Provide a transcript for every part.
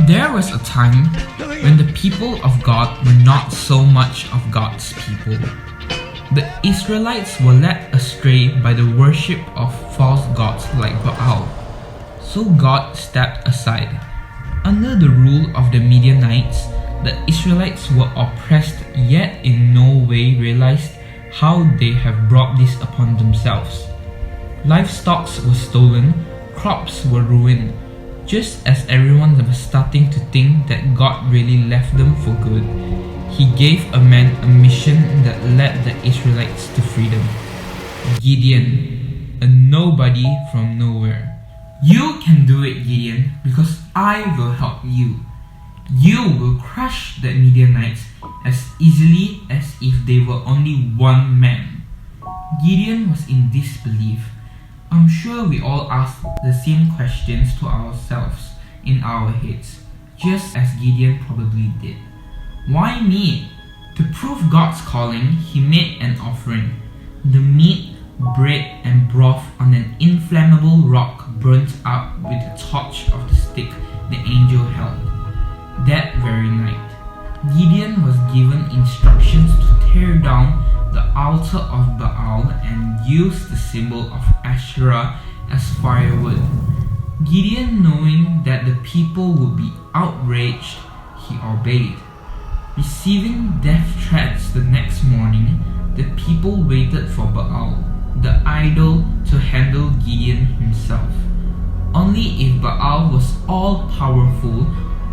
There was a time when the people of God were not so much of God's people. The Israelites were led astray by the worship of false gods like Baal. So God stepped aside. Under the rule of the Midianites, the Israelites were oppressed, yet in no way realized how they have brought this upon themselves. Livestock were stolen, crops were ruined, just as everyone was starting to think that God really left them for good. He gave a man a mission that led the Israelites to freedom. Gideon, a nobody from nowhere. You can do it, Gideon, because I will help you. You will crush the Midianites as easily as if they were only one man. Gideon was in disbelief. I'm sure we all ask the same questions to ourselves in our heads, just as Gideon probably did. Why me? To prove God's calling, he made an offering. The meat, bread, and broth on an inflammable rock burnt up with the torch of the stick the angel held. That very night, Gideon was given instructions to tear down the altar of Baal and use the symbol of Asherah as firewood. Gideon, knowing that the people would be outraged, he obeyed. Receiving death threats the next morning, the people waited for Baal, the idol, to handle Gideon himself. Only if Baal was all-powerful,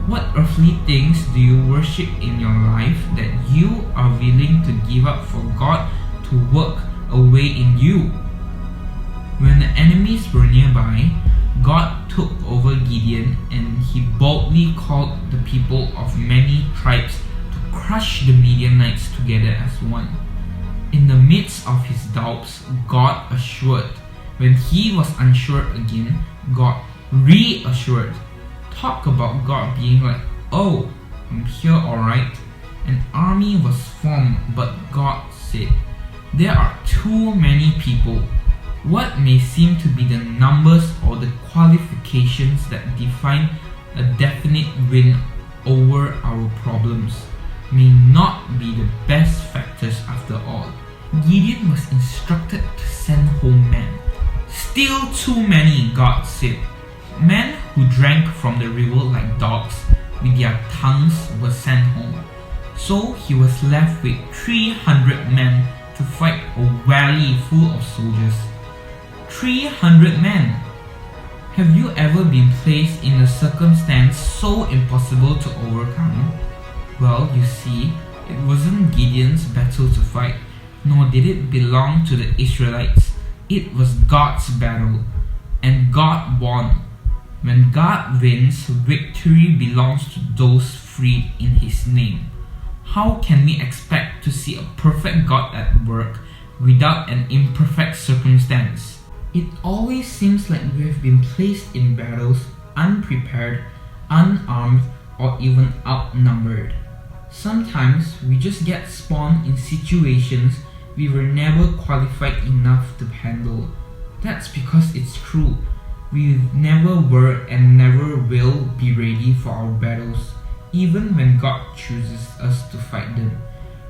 what earthly things do you worship in your life that you are willing to give up for God to work away in you? When the enemies were nearby, God took over Gideon and he boldly called the people of many tribes to crush the Midianites together as one. In the midst of his doubts, God assured. When he was unsure again, God reassured. Talk about God being like, oh, I'm here alright. An army was formed, but God said, there are too many people. What may seem to be the numbers or the qualifications that define a definite win over our problems may not be the best factors after all. Gideon was instructed to send home men. Still too many, God said. Men who drank from the river like dogs with their tongues were sent home. So he was left with 300 men to fight a valley full of soldiers. 300 men! Have you ever been placed in a circumstance so impossible to overcome? Well, you see, it wasn't Gideon's battle to fight, nor did it belong to the Israelites. It was God's battle, and God won. When God wins, victory belongs to those freed in His name. How can we expect to see a perfect God at work without an imperfect circumstance? It always seems like we have been placed in battles unprepared, unarmed, or even outnumbered. Sometimes we just get spawned in situations we were never qualified enough to handle. That's because it's true. We never were and never will be ready for our battles, even when God chooses us to fight them.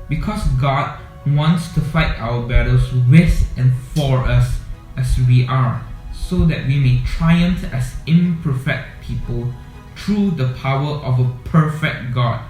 Because God wants to fight our battles with and for us as we are, so that we may triumph as imperfect people through the power of a perfect God.